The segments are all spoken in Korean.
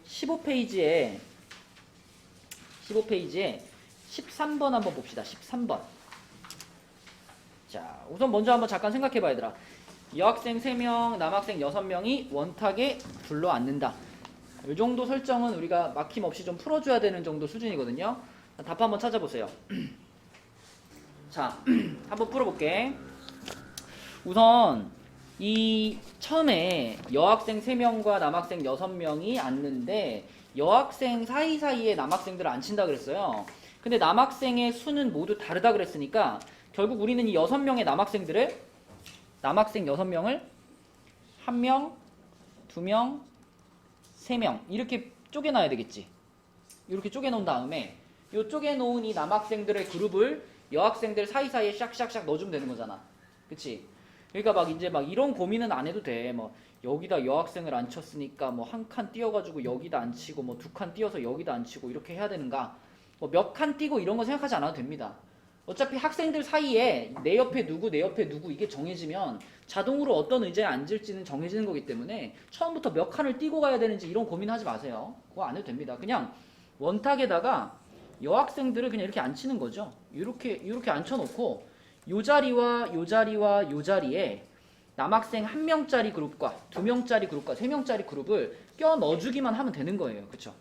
15페이지에 13번 한번 봅시다. 13번. 자, 우선 먼저 한번 잠깐 생각해봐, 얘들아. 여학생 3명, 남학생 6명이 원탁에 불러앉는다. 이 정도 설정은 우리가 막힘없이 좀 풀어줘야 되는 정도 수준이거든요. 답 한번 찾아보세요. 자, 한번 풀어볼게. 우선 이 처음에 여학생 3명과 남학생 6명이 앉는데 여학생 사이사이에 남학생들을 앉힌다 그랬어요. 근데 남학생의 수는 모두 다르다 그랬으니까 결국 우리는 이 6명의 남학생 6명을 1명, 2명, 3명 이렇게 쪼개놔야 되겠지. 이렇게 쪼개놓은 다음에 이 쪼개놓은 이 남학생들의 그룹을 여학생들 사이사이에 샥샥샥 넣어주면 되는 거잖아. 그치? 그러니까 막 이제 막 이런 고민은 안 해도 돼. 뭐 여기다 여학생을 앉혔으니까 뭐 한 칸 띄어가지고 여기다 앉히고 뭐 2칸 띄어서 여기다 앉히고 이렇게 해야 되는가? 뭐 몇 칸 띄고 이런 거 생각하지 않아도 됩니다. 어차피 학생들 사이에 내 옆에 누구 내 옆에 누구 이게 정해지면 자동으로 어떤 의자에 앉을지는 정해지는 거기 때문에 처음부터 몇 칸을 띄고 가야 되는지 이런 고민하지 마세요. 그거 안 해도 됩니다. 그냥 원탁에다가 여학생들을 그냥 이렇게 앉히는 거죠. 이렇게 앉혀놓고 요 자리와 요 자리와 요 자리에 남학생 1명짜리 그룹과 2명짜리 그룹과 3명짜리 그룹을 껴 넣어주기만 하면 되는 거예요. 그쵸?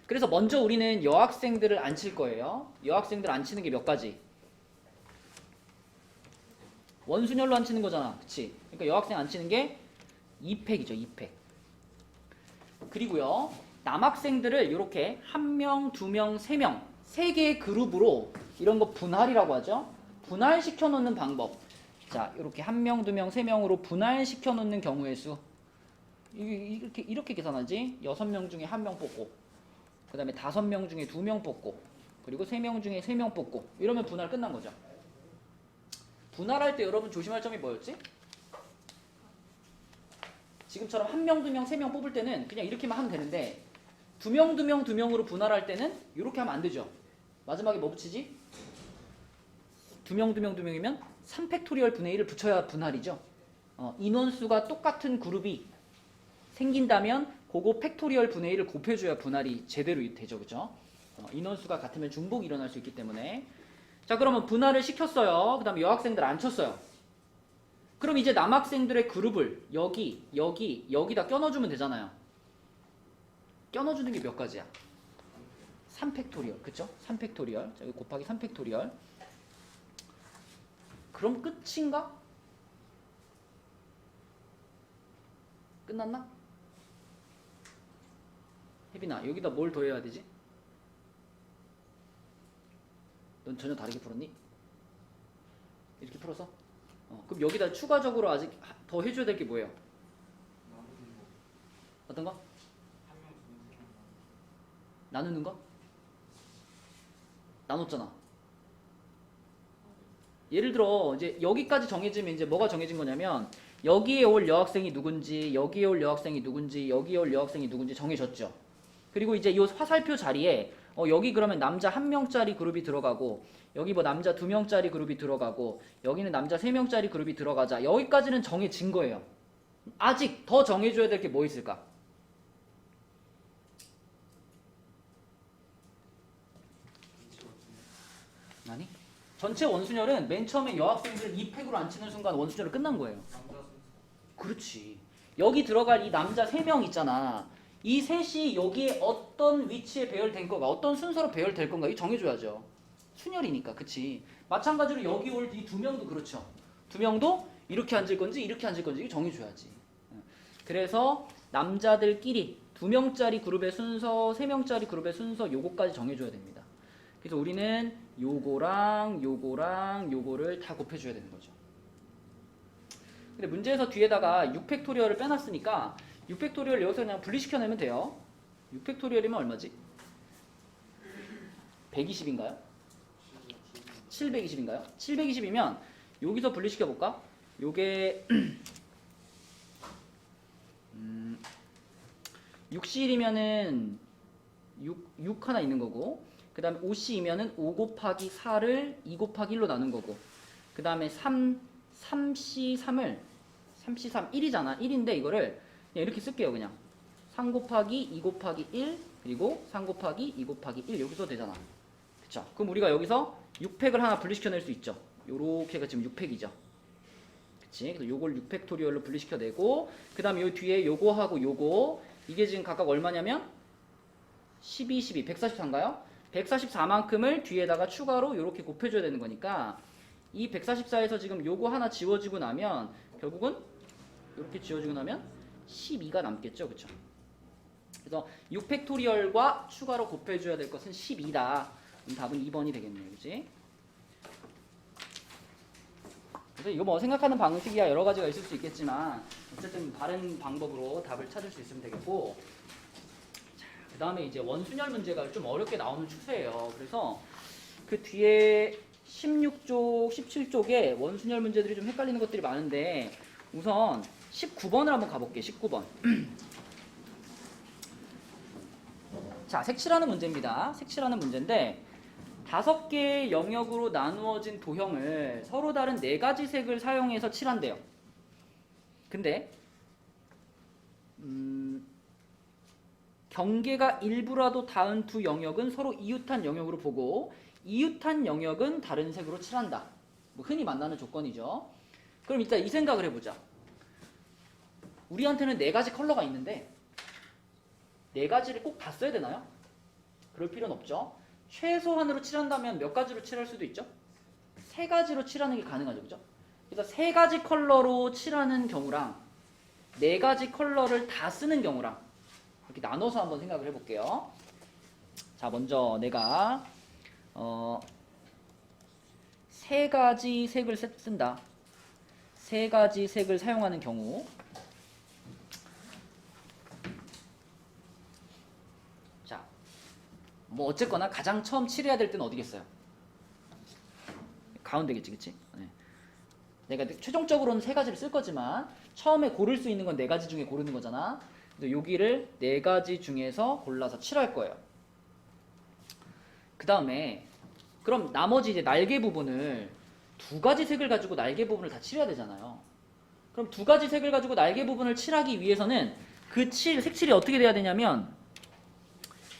그래서 먼저 우리는 여학생들을 앉힐 거예요. 여학생들 앉히는 게 몇 가지? 원순열로 앉히는 거잖아. 그치? 그러니까 여학생 앉히는 게 2팩이죠. 2팩. 그리고요. 남학생들을 이렇게 1명, 2명, 3명 3개의 그룹으로 이런 거 분할이라고 하죠. 분할시켜 놓는 방법. 자, 이렇게 1명, 2명, 3명으로 분할시켜 놓는 경우의 수. 이렇게 계산하지. 6명 중에 1명 뽑고, 그 다음에 5명 중에 2명 뽑고, 그리고 3명 중에 3명 뽑고. 이러면 분할 끝난 거죠. 분할할 때 여러분 조심할 점이 뭐였지? 지금처럼 1명, 2명, 3명 뽑을 때는 그냥 이렇게만 하면 되는데 2명, 2명, 2명으로 분할할 때는 이렇게 하면 안 되죠. 마지막에 뭐 붙이지? 2명, 2명, 2명이면 3팩토리얼 분의 1을 붙여야 분할이죠. 인원수가 똑같은 그룹이 생긴다면 그거 팩토리얼 분의 1을 곱해줘야 분할이 제대로 되죠. 그죠? 인원수가 같으면 중복이 일어날 수 있기 때문에. 자, 그러면 분할을 시켰어요. 그 다음에 여학생들 앉혔어요. 그럼 이제 남학생들의 그룹을 여기다 껴넣어주면 되잖아요. 껴넣어주는 게 몇 가지야? 3팩토리얼. 그쵸? 3팩토리얼. 자, 여기 곱하기 3팩토리얼. 그럼 끝인가? 끝났나? 혜빈아, 여기다 뭘 더해야 되지? 넌 전혀 다르게 풀었니? 이렇게 풀었어? 그럼 여기다 추가적으로 아직 더 해줘야 될 게 뭐예요? 어떤 거? 나누는 거? 나눴잖아. 예를 들어 이제 여기까지 정해지면 이제 뭐가 정해진 거냐면 여기에 올 여학생이 누군지, 여기에 올 여학생이 누군지, 여기에 올 여학생이 누군지 정해졌죠. 그리고 이제 이 화살표 자리에 여기 그러면 남자 1명짜리 그룹이 들어가고, 여기 뭐 남자 2명짜리 그룹이 들어가고, 여기는 남자 3명짜리 그룹이 들어가자. 여기까지는 정해진 거예요. 아직 더 정해줘야 될 게 뭐 있을까? 아니? 전체 원순열은 맨 처음에 여학생들 2팩으로 앉히는 순간 원순열은 끝난 거예요. 그렇지. 여기 들어갈 이 남자 3명 있잖아. 이 셋이 여기에 어떤 위치에 배열된 거가, 어떤 순서로 배열될 건가 이 정해줘야죠. 순열이니까. 그치? 마찬가지로 여기 올 이 2명도 그렇죠. 2명도 이렇게 앉을 건지 이렇게 앉을 건지 정해줘야지. 그래서 남자들끼리 2명짜리 그룹의 순서, 3명짜리 그룹의 순서 요거까지 정해줘야 됩니다. 그래서 우리는 요거랑 요거랑 요거를 다 곱해줘야 되는 거죠. 근데 문제에서 뒤에다가 6팩토리얼을 빼놨으니까 6팩토리얼 여기서 그냥 분리시켜내면 돼요. 6팩토리얼이면 얼마지? 120인가요? 720인가요? 720이면 여기서 분리시켜볼까? 요게 6C이면은 6 하나 있는 거고, 그 다음에 5C이면은 5 곱하기 4를 2 곱하기 1로 나눈 거고, 그 다음에 3C3을 3C3 1이잖아. 1인데 이거를 그냥 이렇게 쓸게요. 그냥 3 곱하기 2 곱하기 1 그리고 3 곱하기 2 곱하기 1 여기서 되잖아. 그쵸? 그럼 우리가 여기서 6팩을 하나 분리시켜낼 수 있죠. 요렇게가 지금 6팩이죠. 그치? 그래서 요걸 6팩토리얼로 분리시켜내고 그 다음에 요 뒤에 요거하고 요거 이게 지금 각각 얼마냐면 12, 12, 144인가요? 144만큼을 뒤에다가 추가로 요렇게 곱해줘야 되는 거니까 이 144에서 지금 요거 하나 지워지고 나면 결국은 이렇게 지워지고 나면 12가 남겠죠. 그쵸? 그래서 6팩토리얼과 추가로 곱해줘야 될 것은 12다. 답은 2번이 되겠네요. 그치? 그래서 이거 뭐 생각하는 방식이야 여러 가지가 있을 수 있겠지만 어쨌든 바른 방법으로 답을 찾을 수 있으면 되겠고 그 다음에 이제 원순열 문제가 좀 어렵게 나오는 추세예요. 그래서 그 뒤에 16쪽, 17쪽에 원순열 문제들이 좀 헷갈리는 것들이 많은데 우선 19번을 한번 가볼게요. 19번. 자, 색칠하는 문제입니다. 색칠하는 문제인데 5개의 영역으로 나누어진 도형을 서로 다른 4가지 색을 사용해서 칠한대요. 근데 경계가 일부라도 닿은 두 영역은 서로 이웃한 영역으로 보고 이웃한 영역은 다른 색으로 칠한다. 뭐 흔히 만나는 조건이죠. 그럼 일단 이 생각을 해보자. 우리한테는 4가지 컬러가 있는데 4가지를 꼭 다 써야 되나요? 그럴 필요는 없죠. 최소한으로 칠한다면 몇 가지로 칠할 수도 있죠? 3가지로 칠하는 게 가능하죠. 그죠? 그래서 3가지 컬러로 칠하는 경우랑 4가지 컬러를 다 쓰는 경우랑 이렇게 나눠서 한번 생각을 해볼게요. 자, 먼저 내가 3가지 색을 쓴다. 3가지 색을 사용하는 경우 자, 뭐 어쨌거나 가장 처음 칠해야 될 때는 어디겠어요? 가운데겠지, 그치? 네. 내가 최종적으로는 3가지를 쓸 거지만 처음에 고를 수 있는 건 4가지 중에 고르는 거잖아. 그래서 여기를 4가지 중에서 골라서 칠할 거예요. 그 다음에 그럼 나머지 이제 날개 부분을 2가지 색을 가지고 날개 부분을 다 칠해야 되잖아요. 그럼 2가지 색을 가지고 날개 부분을 칠하기 위해서는 그 색칠이 어떻게 돼야 되냐면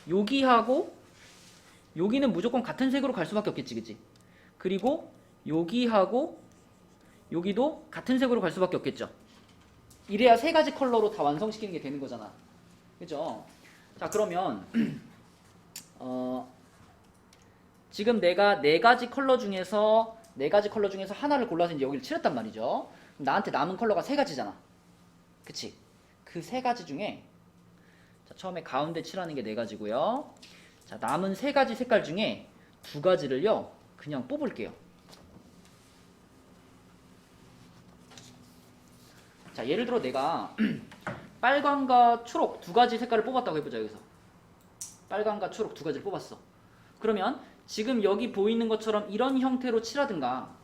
여기하고 여기는 무조건 같은 색으로 갈 수밖에 없겠지, 그치? 그리고 여기하고 여기도 같은 색으로 갈 수밖에 없겠죠. 이래야 3가지 컬러로 다 완성시키는 게 되는 거잖아. 그죠? 자, 그러면 지금 내가 4가지 컬러 중에서 하나를 골라서 이제 여기를 칠했단 말이죠. 그럼 나한테 남은 컬러가 3가지잖아. 그치? 그 3가지 중에 자, 처음에 가운데 칠하는 게 4가지고요. 자, 남은 3가지 색깔 중에 2가지를요 그냥 뽑을게요. 자, 예를 들어 내가 빨강과 초록 2가지 색깔을 뽑았다고 해보자. 여기서 빨강과 초록 2가지를 뽑았어. 그러면 지금 여기 보이는 것처럼 이런 형태로 칠하든가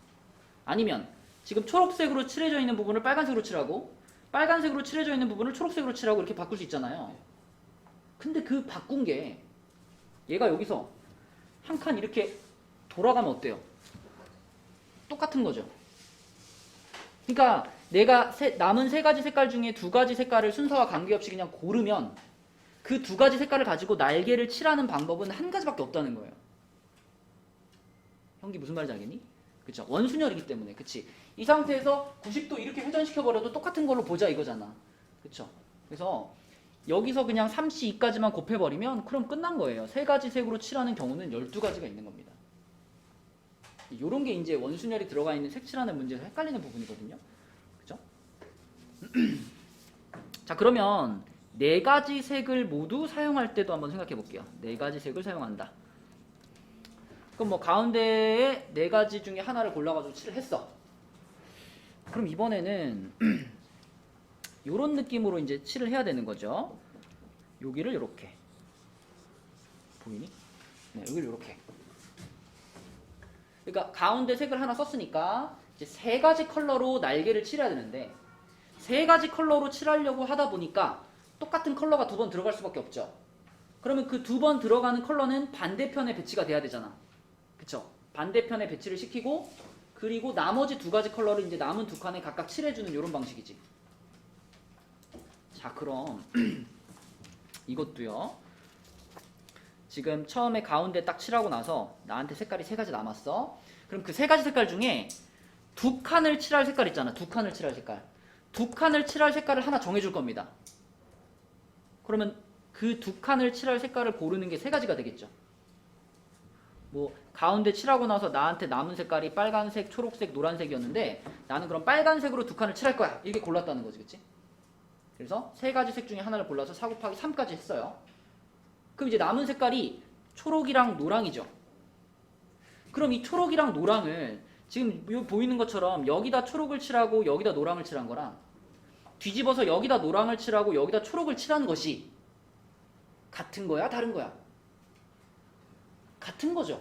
아니면 지금 초록색으로 칠해져 있는 부분을 빨간색으로 칠하고 빨간색으로 칠해져 있는 부분을 초록색으로 칠하고 이렇게 바꿀 수 있잖아요. 근데 그 바꾼 게 얘가 여기서 한 칸 이렇게 돌아가면 어때요? 똑같은 거죠. 그러니까 내가 남은 3가지 색깔 중에 2가지 색깔을 순서와 관계없이 그냥 고르면 그 2가지 색깔을 가지고 날개를 칠하는 방법은 한 가지밖에 없다는 거예요. 형기 무슨 말인지 알겠니? 그쵸? 원순열이기 때문에. 그치? 이 상태에서 90도 이렇게 회전시켜버려도 똑같은 걸로 보자 이거잖아. 그쵸? 그래서 여기서 그냥 32까지만 곱해버리면 그럼 끝난 거예요. 3가지 색으로 칠하는 경우는 12가지가 있는 겁니다. 요런 게 이제 원순열이 들어가 있는 색칠하는 문제에서 헷갈리는 부분이거든요. 그죠? 자, 그러면 4가지 색을 모두 사용할 때도 한번 생각해 볼게요. 4가지 색을 사용한다. 그럼 뭐 가운데에 4가지 중에 하나를 골라가지고 칠을 했어. 그럼 이번에는 요런 느낌으로 이제 칠을 해야 되는 거죠. 여기를 요렇게. 보이니? 네, 여기를 요렇게. 그러니까 가운데 색을 하나 썼으니까 이제 3가지 컬러로 날개를 칠해야 되는데 3가지 컬러로 칠하려고 하다 보니까 똑같은 컬러가 2번 들어갈 수밖에 없죠. 그러면 그 2번 들어가는 컬러는 반대편에 배치가 돼야 되잖아. 그쵸? 반대편에 배치를 시키고 그리고 나머지 2가지 컬러를 이제 남은 2칸에 각각 칠해주는 이런 방식이지. 자, 그럼 이것도요. 지금 처음에 가운데 딱 칠하고 나서 나한테 색깔이 세 가지 남았어. 그럼 그 세 가지 색깔 중에 두 칸을 칠할 색깔 있잖아. 두 칸을 칠할 색깔. 두 칸을 칠할 색깔을 하나 정해줄 겁니다. 그러면 그 두 칸을 칠할 색깔을 고르는 게 세 가지가 되겠죠. 뭐 가운데 칠하고 나서 나한테 남은 색깔이 빨간색, 초록색, 노란색이었는데 나는 그럼 빨간색으로 두 칸을 칠할 거야. 이렇게 골랐다는 거지, 그치? 그래서 세 가지 색 중에 하나를 골라서 4 곱하기 3까지 했어요. 그럼 이제 남은 색깔이 초록이랑 노랑이죠. 그럼 이 초록이랑 노랑을 지금 보이는 것처럼 여기다 초록을 칠하고 여기다 노랑을 칠한 거랑 뒤집어서 여기다 노랑을 칠하고 여기다 초록을 칠한 것이 같은 거야? 다른 거야? 같은 거죠.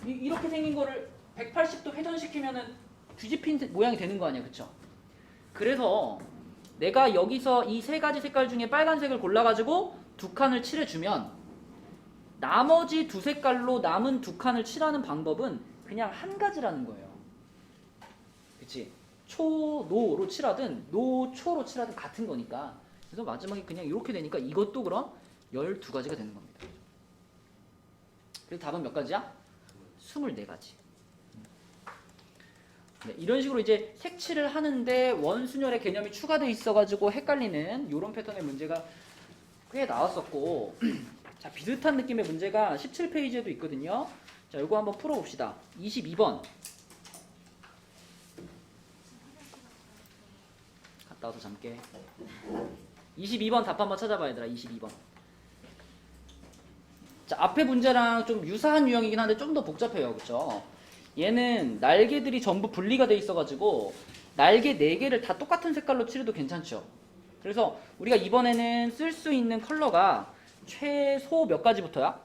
이렇게 생긴 거를 180도 회전시키면은 뒤집힌 모양이 되는 거 아니야, 그쵸? 그래서 내가 여기서 이 세 가지 색깔 중에 빨간색을 골라가지고 두 칸을 칠해주면 나머지 두 색깔로 남은 두 칸을 칠하는 방법은 그냥 한 가지라는 거예요. 그치? 초, 노로 칠하든 노, 초로 칠하든 같은 거니까. 그래서 마지막에 그냥 이렇게 되니까 이것도 그럼 12가지가 되는 겁니다. 그래서 답은 몇 가지야? 24가지. 네, 이런 식으로 이제 색칠을 하는데 원순열의 개념이 추가되어 있어가지고 헷갈리는 이런 패턴의 문제가 꽤 나왔었고 자, 비슷한 느낌의 문제가 17페이지에도 있거든요. 자, 이거 한번 풀어봅시다. 22번 갔다 와서 잠게. 22번 답 한번 찾아봐 얘들아. 22번. 자, 앞에 문제랑 좀 유사한 유형이긴 한데 좀 더 복잡해요. 그쵸? 얘는 날개들이 전부 분리가 돼 있어가지고 날개 4개를 다 똑같은 색깔로 칠해도 괜찮죠. 그래서 우리가 이번에는 쓸 수 있는 컬러가 최소 몇 가지부터야?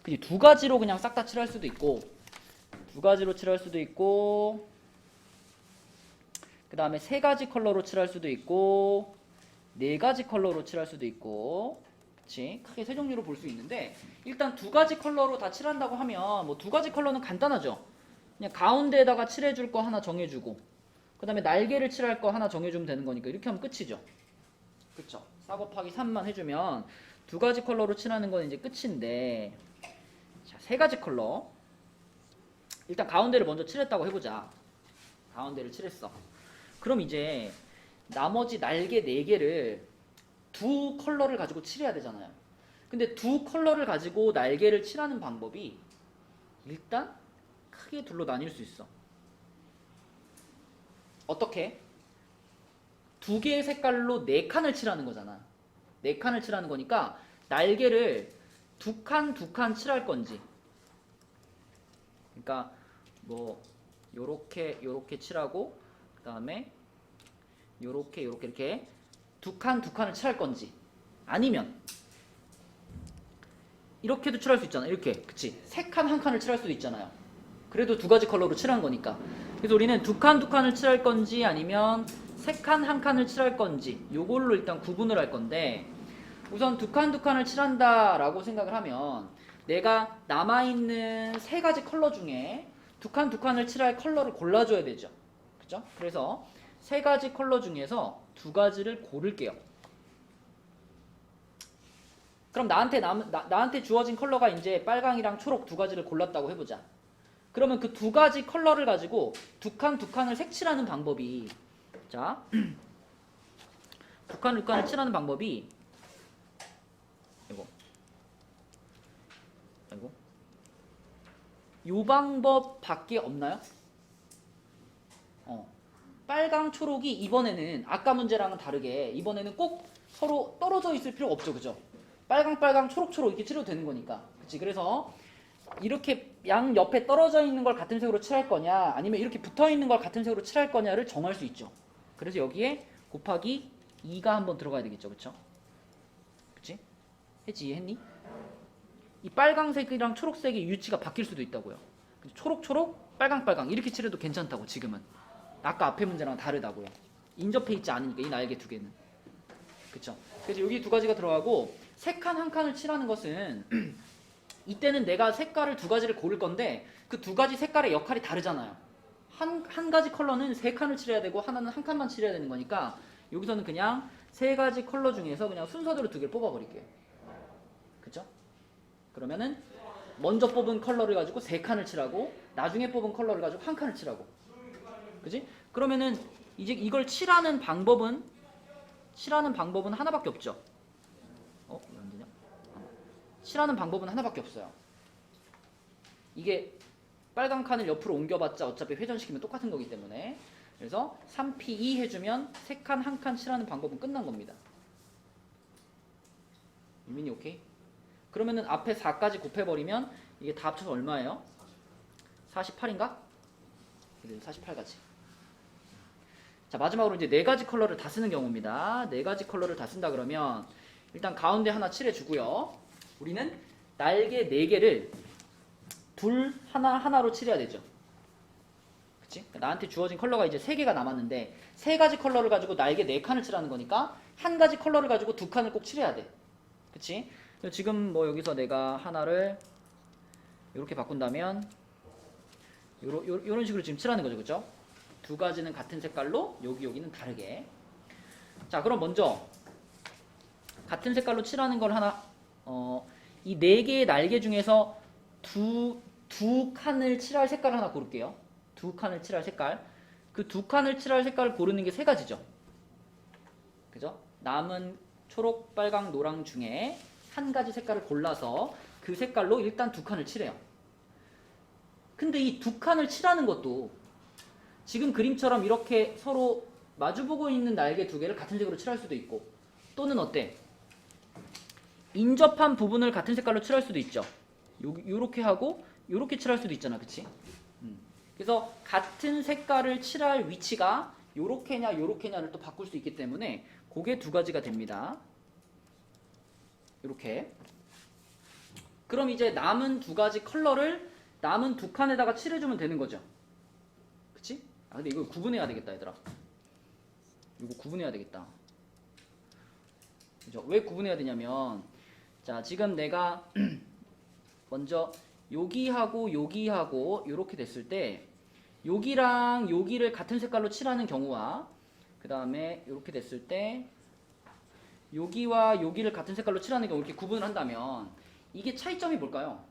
그지? 2가지로 그냥 싹 다 칠할 수도 있고 2가지로 칠할 수도 있고 그 다음에 3가지 컬러로 칠할 수도 있고 4가지 컬러로 칠할 수도 있고 그치? 크게 세 종류로 볼 수 있는데 일단 2가지 컬러로 다 칠한다고 하면 뭐 2가지 컬러는 간단하죠. 그냥 가운데에다가 칠해줄 거 하나 정해주고 그 다음에 날개를 칠할 거 하나 정해주면 되는 거니까 이렇게 하면 끝이죠. 그쵸? 4 곱하기 3만 해주면 2가지 컬러로 칠하는 건 이제 끝인데 자, 3가지 컬러 일단 가운데를 먼저 칠했다고 해보자. 가운데를 칠했어. 그럼 이제 나머지 날개 4개를 두 컬러를 가지고 칠해야 되잖아요. 근데 두 컬러를 가지고 날개를 칠하는 방법이 일단 크게 둘로 나뉠 수 있어. 어떻게? 2개의 색깔로 4칸을 칠하는 거잖아. 4칸을 칠하는 거니까 날개를 2칸 2칸 칠할 건지 그러니까 뭐 요렇게 요렇게 칠하고 그 다음에 요렇게 요렇게 이렇게 2칸 2칸을 칠할 건지 아니면 이렇게도 칠할 수 있잖아. 이렇게 그치? 3칸 1칸을 칠할 수도 있잖아요. 그래도 2가지 컬러로 칠한 거니까. 그래서 우리는 2칸 2칸을 칠할 건지 아니면 3칸 1칸을 칠할 건지 요걸로 일단 구분을 할 건데 우선 2칸 2칸을 칠한다 라고 생각을 하면 내가 남아있는 3가지 컬러 중에 2칸 2칸을 칠할 컬러를 골라줘야 되죠. 그죠? 그래서 3가지 컬러 중에서 2가지를 고를게요. 그럼 나한테 주어진 컬러가 이제 빨강이랑 초록 2가지를 골랐다고 해보자. 그러면 그 2가지 컬러를 가지고 2칸 2칸을 색칠하는 방법이 자 2칸 2칸을 칠하는 방법이 이거 요 방법밖에 없나요? 빨강 초록이 이번에는 아까 문제랑은 다르게 이번에는 꼭 서로 떨어져 있을 필요가 없죠. 그죠? 빨강 빨강 초록 초록 이렇게 칠해도 되는 거니까. 그치? 그래서 이렇게 양 옆에 떨어져 있는 걸 같은 색으로 칠할 거냐 아니면 이렇게 붙어 있는 걸 같은 색으로 칠할 거냐를 정할 수 있죠. 그래서 여기에 곱하기 2가 한번 들어가야 되겠죠. 그쵸? 그치? 했지? 이해했니? 이 빨강색이랑 초록색의 위치가 바뀔 수도 있다고요. 초록 초록 빨강 빨강 이렇게 칠해도 괜찮다고 지금은. 아까 앞에 문제랑 다르다고요. 인접해 있지 않으니까 이 날개 2개는. 그쵸? 그래서 여기 2가지가 들어가고 3칸 1칸을 칠하는 것은 이때는 내가 색깔을 2가지를 고를 건데 그 2가지 색깔의 역할이 다르잖아요. 한 가지 컬러는 3칸을 칠해야 되고 하나는 1칸만 칠해야 되는 거니까 여기서는 그냥 세 가지 컬러 중에서 그냥 순서대로 두 개를 뽑아버릴게요. 그쵸? 그러면은 먼저 뽑은 컬러를 가지고 세 칸을 칠하고 나중에 뽑은 컬러를 가지고 한 칸을 칠하고, 그지? 그러면은 이제 이걸 칠하는 방법은 하나밖에 없죠. 왜 안 되냐? 칠하는 방법은 하나밖에 없어요. 이게 빨간 칸을 옆으로 옮겨봤자 어차피 회전시키면 똑같은 거기 때문에, 그래서 3P2 해주면 3칸 1칸 칠하는 방법은 끝난 겁니다. 유민이 오케이? 그러면은 앞에 4까지 곱해버리면 이게 다 합쳐서 얼마예요? 48인가? 48가지. 자, 마지막으로 이제 4가지 컬러를 다 쓰는 경우입니다. 4가지 컬러를 다 쓴다 그러면 일단 가운데 하나 칠해주고요. 우리는 날개 4개를 둘 하나로 칠해야 되죠. 그치? 나한테 주어진 컬러가 이제 3개가 남았는데 3가지 컬러를 가지고 날개 4칸을 칠하는 거니까 한 가지 컬러를 가지고 2칸을 꼭 칠해야 돼. 그치? 지금 뭐 여기서 내가 하나를 이렇게 바꾼다면 요런 식으로 지금 칠하는 거죠. 그쵸? 2가지는 같은 색깔로 여기는 다르게. 자, 그럼 먼저 같은 색깔로 칠하는 걸 하나 이 4개의 날개 중에서 두 칸을 칠할 색깔을 하나 고를게요. 2칸을 칠할 색깔. 그 2칸을 칠할 색깔을 고르는 게 3가지죠. 그죠? 남은 초록, 빨강, 노랑 중에 한 가지 색깔을 골라서 그 색깔로 일단 2칸을 칠해요. 근데 이 2칸을 칠하는 것도 지금 그림처럼 이렇게 서로 마주보고 있는 날개 2개를 같은 색으로 칠할 수도 있고, 또는 어때? 인접한 부분을 같은 색깔로 칠할 수도 있죠. 요렇게 하고 요렇게 칠할 수도 있잖아. 그치? 그래서 같은 색깔을 칠할 위치가 요렇게냐 요렇게냐를 또 바꿀 수 있기 때문에 그게 2가지가 됩니다. 요렇게. 그럼 이제 남은 2가지 컬러를 남은 2칸에다가 칠해주면 되는 거죠. 그치? 근데 이거 구분해야 되겠다, 얘들아. 이거 구분해야 되겠다. 그죠? 왜 구분해야 되냐면, 자, 지금 내가 먼저 여기하고 여기하고 이렇게 됐을 때 여기랑 여기를 같은 색깔로 칠하는 경우와 그 다음에 이렇게 됐을 때 여기와 여기를 같은 색깔로 칠하는 경우, 이렇게 구분을 한다면 이게 차이점이 뭘까요?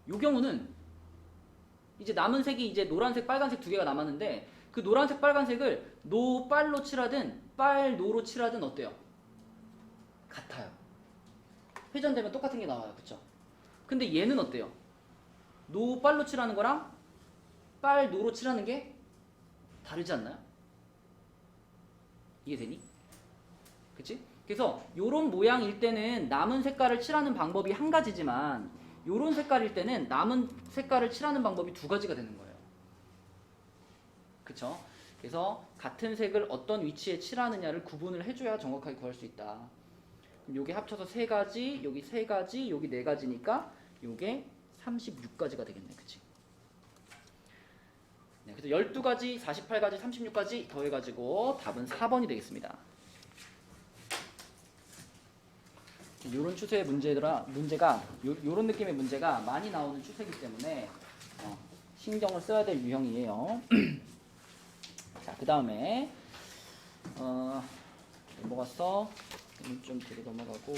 이 경우는 이제 남은 색이 이제 노란색, 빨간색 2개가 남았는데 그 노란색, 빨간색을 노빨로 칠하든 빨노로 칠하든 어때요? 같아요. 회전되면 똑같은 게 나와요. 그쵸? 근데 얘는 어때요? 노빨로 칠하는 거랑 빨노로 칠하는 게 다르지 않나요? 이해되니? 그치? 그래서 요런 모양일 때는 남은 색깔을 칠하는 방법이 한 가지지만 요런 색깔일 때는 남은 색깔을 칠하는 방법이 2가지가 되는 거예요. 그쵸? 그래서 같은 색을 어떤 위치에 칠하느냐를 구분을 해줘야 정확하게 구할 수 있다. 그럼 요게 합쳐서 3가지, 여기 3가지, 여기 4가지니까 요게 36가지가 되겠네. 그치? 네, 그래서 12가지, 48가지, 36가지 더해가지고 답은 4번이 되겠습니다. 요런 추세의 문제가 요런 느낌의 문제가 많이 나오는 추세이기 때문에 신경을 써야 될 유형이에요. 자, 그 다음에 넘어갔어. 좀 뒤로 넘어가고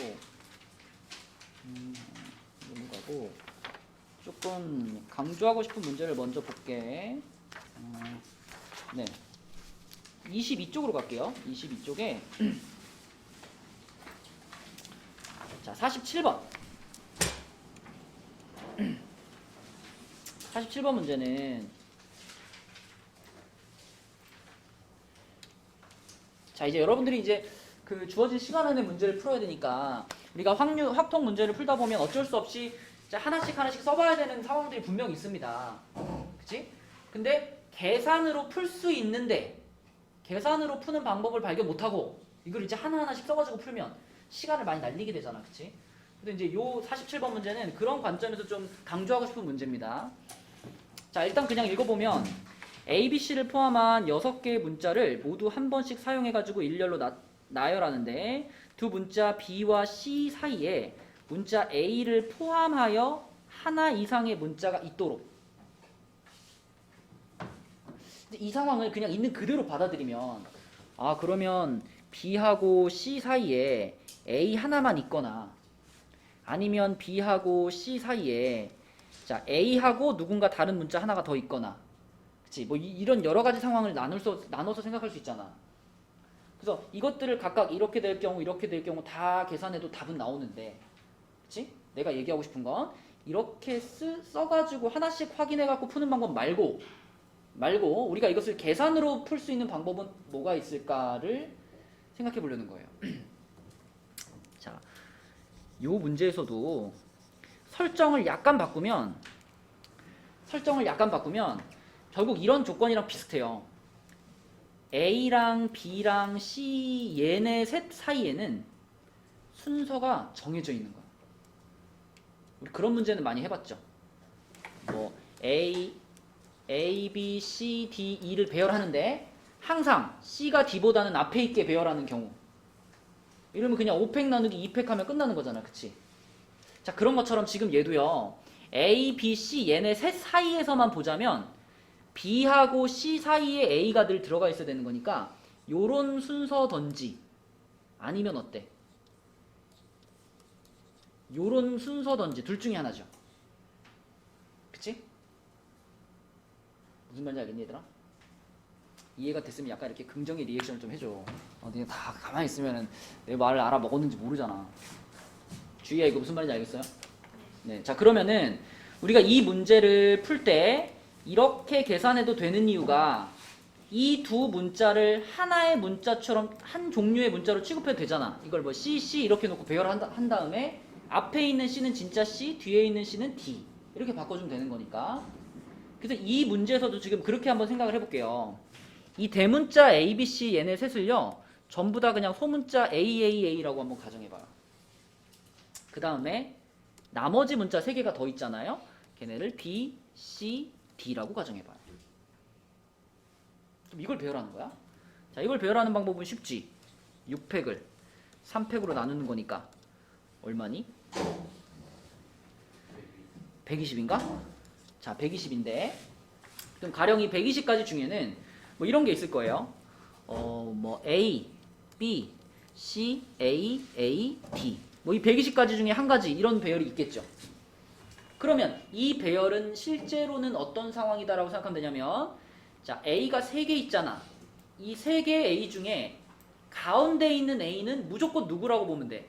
조금 강조하고 싶은 문제를 먼저 볼게. 네, 22쪽으로 갈게요. 22쪽에 자, 47번. 47번 문제는, 자, 이제 여러분들이 이제 그 주어진 시간 안에 문제를 풀어야 되니까 우리가 확통 문제를 풀다 보면 어쩔 수 없이 하나씩 써봐야 되는 상황들이 분명히 있습니다. 그치? 근데 계산으로 풀 수 있는데 계산으로 푸는 방법을 발견 못하고 이걸 이제 하나하나씩 써가지고 풀면 시간을 많이 날리게 되잖아. 그치? 근데 이제 요 47번 문제는 그런 관점에서 좀 강조하고 싶은 문제입니다. 자, 일단 그냥 읽어보면 A, B, C를 포함한 6개의 문자를 모두 한 번씩 사용해가지고 일렬로 나열하는데 두 문자 B와 C 사이에 문자 A를 포함하여 하나 이상의 문자가 있도록, 이 상황을 그냥 있는 그대로 받아들이면 아, 그러면 B하고 C 사이에 A 하나만 있거나 아니면 B하고 C 사이에 자, A하고 누군가 다른 문자 하나가 더 있거나 그치? 뭐 이런 여러 가지 상황을 나눠서 생각할 수 있잖아. 그래서 이것들을 각각 이렇게 될 경우 이렇게 될 경우 다 계산해도 답은 나오는데 그치? 내가 얘기하고 싶은 건 이렇게 써가지고 하나씩 확인해갖고 푸는 방법 말고 우리가 이것을 계산으로 풀 수 있는 방법은 뭐가 있을까를 생각해 보려는 거예요. 자, 요 문제에서도 설정을 약간 바꾸면 결국 이런 조건이랑 비슷해요. A랑 B랑 C 얘네 셋 사이에는 순서가 정해져 있는 거야. 우리 그런 문제는 많이 해봤죠. 뭐 A, B, C, D, E를 배열하는데 항상 C가 D보다는 앞에 있게 배열하는 경우 이러면 그냥 5팩 나누기 2팩 하면 끝나는 거잖아. 그치? 자, 그런 것처럼 지금 얘도요. A, B, C 얘네 셋 사이에서만 보자면 B하고 C 사이에 A가 늘 들어가 있어야 되는 거니까 요런 순서던지 아니면 어때? 요런 순서던지 둘 중에 하나죠. 그치? 무슨 말인지 알겠니 얘들아? 이해가 됐으면 약간 이렇게 긍정의 리액션을 좀 해줘. 니네 다 가만히 있으면 내 말을 알아먹었는지 모르잖아. 주희야 이거 무슨 말인지 알겠어요? 네, 자 그러면은 우리가 이 문제를 풀 때 이렇게 계산해도 되는 이유가 이 두 문자를 하나의 문자처럼 한 종류의 문자로 취급해도 되잖아. 이걸 뭐 C 이렇게 놓고 배열한 다음에 앞에 있는 C는 진짜 C, 뒤에 있는 C는 D 이렇게 바꿔주면 되는 거니까. 그래서 이 문제에서도 지금 그렇게 한번 생각을 해볼게요. 이 대문자 A, B, C 얘네 셋을요 전부 다 그냥 소문자 AAA라고 한번 가정해봐요. 그 다음에 나머지 문자 3개가 더 있잖아요. 걔네를 B, C, D라고 가정해봐요. 그럼 이걸 배열하는 거야. 자, 이걸 배열하는 방법은 쉽지. 6팩을 3팩으로 나누는 거니까 얼마니? 120인가? 자, 120인데 그럼 가령 이 120가지 중에는 뭐 이런 게 있을 거예요. 뭐 A, B, C, A, D 뭐 이 120가지 중에 한 가지 이런 배열이 있겠죠. 그러면 이 배열은 실제로는 어떤 상황이다라고 생각하면 되냐면 자, A가 3개 있잖아. 이 3개의 A 중에 가운데 있는 A는 무조건 누구라고 보면 돼?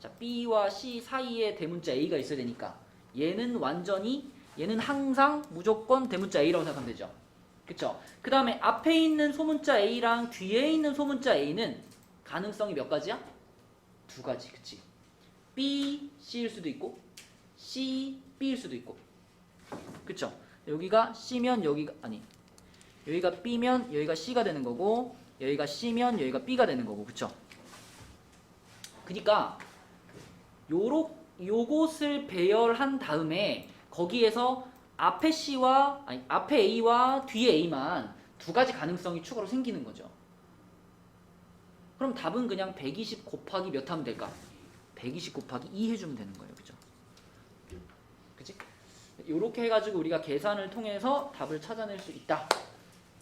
자, B와 C 사이에 대문자 A가 있어야 되니까 얘는 항상 무조건 대문자 A라고 생각하면 되죠. 그쵸? 그 다음에 앞에 있는 소문자 A랑 뒤에 있는 소문자 A는 가능성이 몇 가지야? 2가지. 그치? B, C일 수도 있고 C, B일 수도 있고 그쵸? 여기가 C면 여기가 B면 여기가 C가 되는 거고 여기가 C면 여기가 B가 되는 거고 그쵸? 그니까 요것을 배열한 다음에 거기에서 앞에 A와 뒤에 A만 2가지 가능성이 추가로 생기는 거죠. 그럼 답은 그냥 120 곱하기 몇 하면 될까? 120 곱하기 2 해주면 되는 거예요. 그죠? 그치? 요렇게 해가지고 우리가 계산을 통해서 답을 찾아낼 수 있다.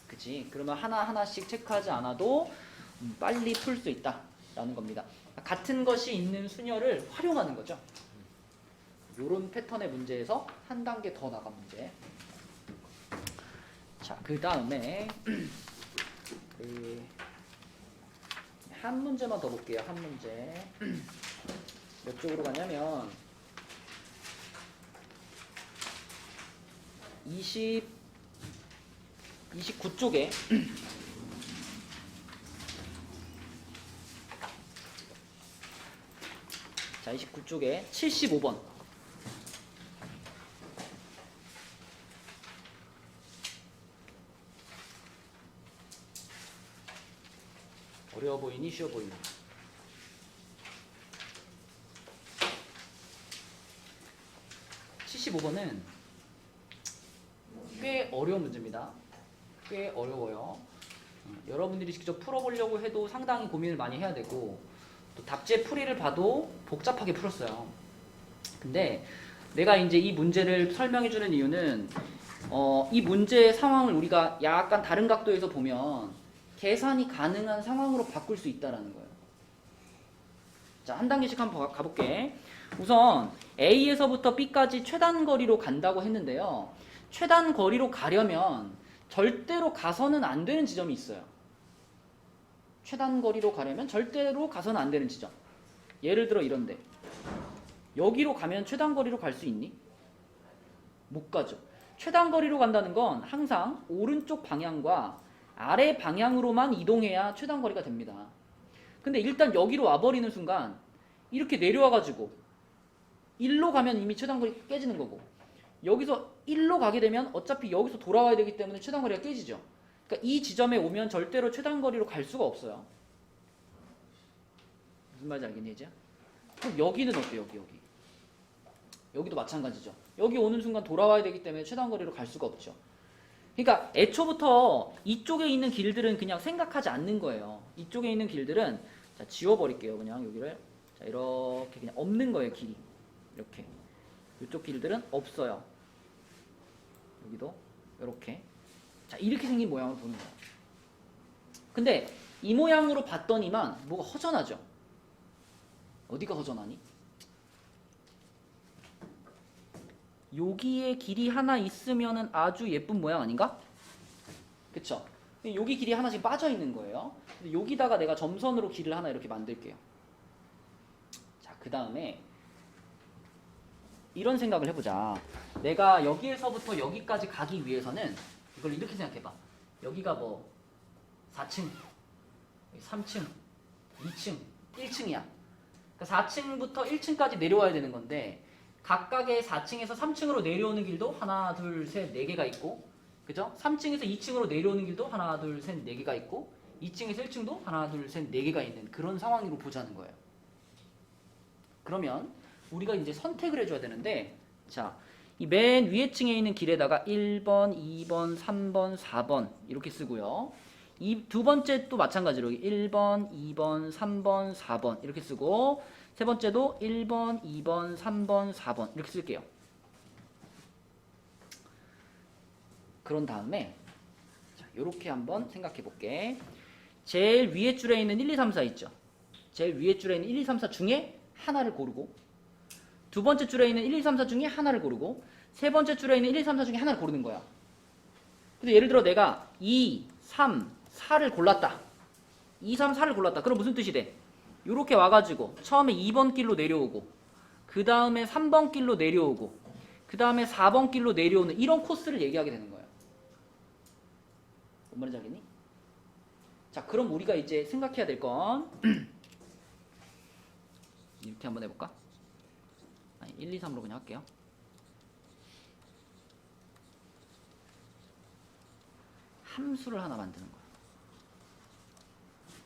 그치? 그러면 하나하나씩 체크하지 않아도 빨리 풀 수 있다. 라는 겁니다. 같은 것이 있는 수녀를 활용하는 거죠. 요런 패턴의 문제에서 한 단계 더 나간 문제. 자, 그 다음에 한 문제만 더 볼게요. 한 문제. 몇 쪽으로 가냐면 29쪽에 자, 29쪽에 75번. 어려워 보이니 쉬워 보이니? 75번은 꽤 어려운 문제입니다. 꽤 어려워요. 여러분들이 직접 풀어보려고 해도 상당히 고민을 많이 해야 되고 또 답제 풀이를 봐도 복잡하게 풀었어요. 근데 내가 이제 이 문제를 설명해주는 이유는 이 문제의 상황을 우리가 약간 다른 각도에서 보면 계산이 가능한 상황으로 바꿀 수 있다라는 거예요. 자, 한 단계씩 한번 가볼게. 우선 A에서부터 B까지 최단 거리로 간다고 했는데요. 최단 거리로 가려면 절대로 가서는 안 되는 지점이 있어요. 최단 거리로 가려면 절대로 가서는 안 되는 지점. 예를 들어 이런데. 여기로 가면 최단 거리로 갈 수 있니? 못 가죠. 최단 거리로 간다는 건 항상 오른쪽 방향과 아래 방향으로만 이동해야 최단 거리가 됩니다. 근데 일단 여기로 와버리는 순간 이렇게 내려와가지고 1로 가면 이미 최단 거리 깨지는 거고, 여기서 1로 가게 되면 어차피 여기서 돌아와야 되기 때문에 최단 거리가 깨지죠. 그러니까 이 지점에 오면 절대로 최단 거리로 갈 수가 없어요. 무슨 말인지 알겠니 이제? 그럼 여기는 어때요? 여기. 여기도 마찬가지죠. 여기 오는 순간 돌아와야 되기 때문에 최단 거리로 갈 수가 없죠. 그러니까 애초부터 이쪽에 있는 길들은 그냥 생각하지 않는 거예요. 이쪽에 있는 길들은 자, 지워버릴게요. 그냥 여기를 자, 이렇게 그냥 없는 거예요. 길이 이렇게. 이쪽 길들은 없어요. 여기도 이렇게. 자, 이렇게 생긴 모양을 보는 거예요. 근데 이 모양으로 봤더니만 뭐가 허전하죠. 어디가 허전하니? 여기에 길이 하나 있으면은 아주 예쁜 모양 아닌가? 그쵸? 여기 길이 하나 지금 빠져 있는 거예요. 근데 여기다가 내가 점선으로 길을 하나 이렇게 만들게요. 자, 그 다음에 이런 생각을 해보자. 내가 여기에서부터 여기까지 가기 위해서는 이걸 이렇게 생각해봐. 여기가 뭐 4층, 3층, 2층, 1층이야. 그러니까 4층부터 1층까지 내려와야 되는 건데, 각각의 4층에서 3층으로 내려오는 길도 하나, 둘, 셋, 네 개가 있고, 그죠? 3층에서 2층으로 내려오는 길도 하나, 둘, 셋, 네 개가 있고, 2층에서 1층도 하나, 둘, 셋, 네 개가 있는 그런 상황으로 보자는 거예요. 그러면 우리가 이제 선택을 해줘야 되는데, 자, 이 맨 위에 층에 있는 길에다가 1번, 2번, 3번, 4번 이렇게 쓰고요. 이 두 번째 또 마찬가지로 1번, 2번, 3번, 4번 이렇게 쓰고, 세 번째도 1번, 2번, 3번, 4번 이렇게 쓸게요. 그런 다음에 자, 요렇게 한번 생각해 볼게. 제일 위에 줄에 있는 1, 2, 3, 4 있죠. 제일 위에 줄에 있는 1, 2, 3, 4 중에 하나를 고르고, 두 번째 줄에 있는 1, 2, 3, 4 중에 하나를 고르고, 세 번째 줄에 있는 1, 2, 3, 4 중에 하나를 고르는 거야. 근데 예를 들어 내가 2, 3, 4를 골랐다. 2, 3, 4를 골랐다. 그럼 무슨 뜻이 돼? 요렇게 와가지고 처음에 2번 길로 내려오고, 그 다음에 3번 길로 내려오고, 그 다음에 4번 길로 내려오는 이런 코스를 얘기하게 되는 거예요. 뭔 말인지 알겠니? 자, 그럼 우리가 이제 생각해야 될 건 이렇게 한번 해볼까? 아니, 1, 2, 3으로 그냥 할게요. 함수를 하나 만드는 거예요.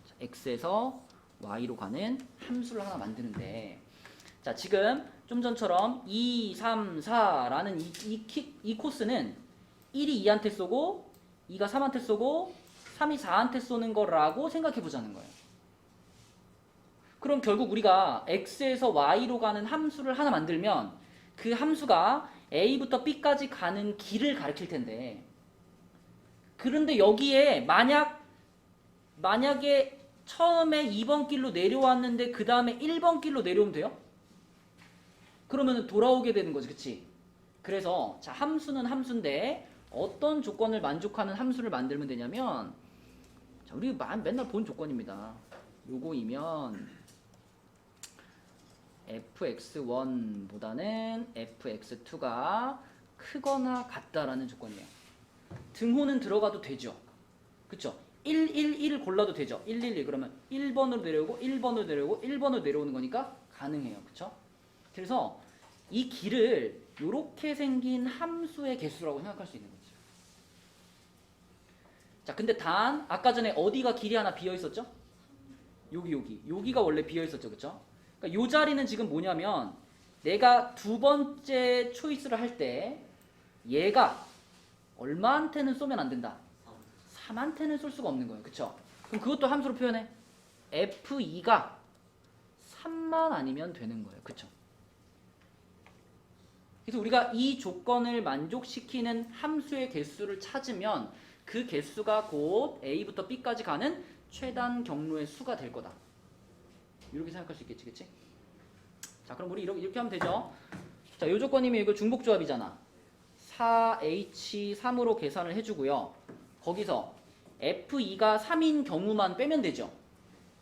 자, x에서 y로 가는 함수를 하나 만드는데, 자, 지금 좀 전처럼 2, 3, 4라는 이 코스는 1이 2한테 쏘고, 2가 3한테 쏘고, 3이 4한테 쏘는 거라고 생각해 보자는 거예요. 그럼 결국 우리가 x에서 y로 가는 함수를 하나 만들면 그 함수가 a부터 b까지 가는 길을 가리킬 텐데, 그런데 여기에 만약에 처음에 2번 길로 내려왔는데 그 다음에 1번 길로 내려오면 돼요? 그러면 돌아오게 되는 거지, 그치? 그래서 자, 함수는 함수인데 어떤 조건을 만족하는 함수를 만들면 되냐면, 자, 우리 맨날 본 조건입니다. 요거이면 fx1보다는 fx2가 크거나 같다라는 조건이에요. 등호는 들어가도 되죠. 그쵸? 1, 1, 1을 골라도 되죠. 1, 1, 1 그러면 1번으로 내려오고 1번으로 내려오고 1번으로 내려오는 거니까 가능해요. 그쵸? 그래서 이 길을 이렇게 생긴 함수의 개수라고 생각할 수 있는 거죠. 자, 근데 단 아까 전에 어디가 길이 하나 비어 있었죠? 여기가 원래 비어 있었죠. 그쵸? 그러니까 이 자리는 지금 뭐냐면, 내가 두 번째 초이스를 할 때 얘가 얼마한테는 쏘면 안 된다? 3한테는 쏠 수가 없는 거예요. 그쵸? 그럼 그것도 함수로 표현해. F2가 3만 아니면 되는 거예요. 그쵸? 그래서 우리가 이 조건을 만족시키는 함수의 개수를 찾으면 그 개수가 곧 A부터 B까지 가는 최단 경로의 수가 될 거다. 이렇게 생각할 수 있겠지, 그치? 자, 그럼 우리 이렇게 하면 되죠. 자, 요 조건이면 이거 중복조합이잖아. 4H3으로 계산을 해주고요. 거기서 F2가 3인 경우만 빼면 되죠.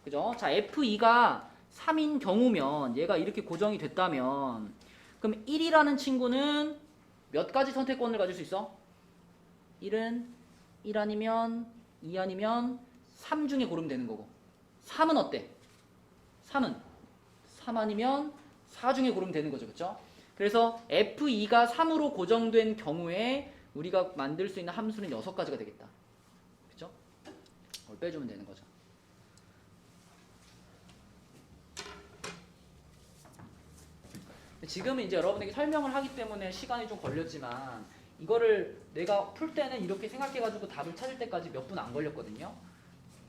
그죠? 자, F2가 3인 경우면 얘가 이렇게 고정이 됐다면 그럼 1이라는 친구는 몇 가지 선택권을 가질 수 있어? 1은 1 아니면 2 아니면 3 중에 고르면 되는 거고 3은 어때? 3은 3 아니면 4 중에 고르면 되는 거죠. 그쵸? 그래서 F2가 3으로 고정된 경우에 우리가 만들 수 있는 함수는 6가지가 되겠다. 그쵸? 그걸 빼주면 되는 거죠. 지금은 이제 여러분에게 설명을 하기 때문에 시간이 좀 걸렸지만 이거를 내가 풀 때는 이렇게 생각해가지고 답을 찾을 때까지 몇 분 안 걸렸거든요.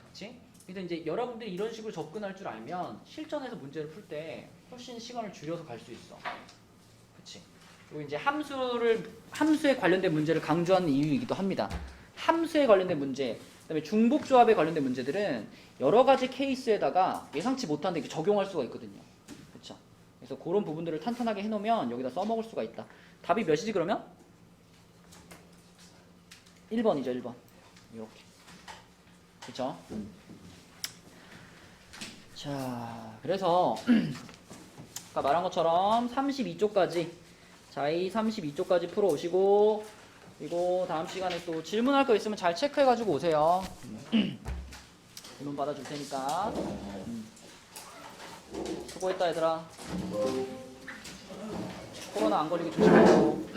그치? 그래서 이제 여러분들이 이런 식으로 접근할 줄 알면 실전에서 문제를 풀 때 훨씬 시간을 줄여서 갈 수 있어. 그치? 그리고 이제 함수에 관련된 문제를 강조하는 이유이기도 합니다. 함수에 관련된 문제, 그다음에 중복조합에 관련된 문제들은 여러 가지 케이스에다가 예상치 못한 데 적용할 수가 있거든요. 그쵸? 그래서 그런 부분들을 탄탄하게 해놓으면 여기다 써먹을 수가 있다. 답이 몇이지 그러면? 1번이죠, 1번. 이렇게. 그쵸? 자, 그래서 아까 말한 것처럼 32쪽까지 자, 이 32쪽까지 풀어오시고 그리고 다음 시간에 또 질문할 거 있으면 잘 체크해가지고 오세요. 질문 받아줄 테니까. 수고했다 얘들아. 코로나 안 걸리게 조심하고.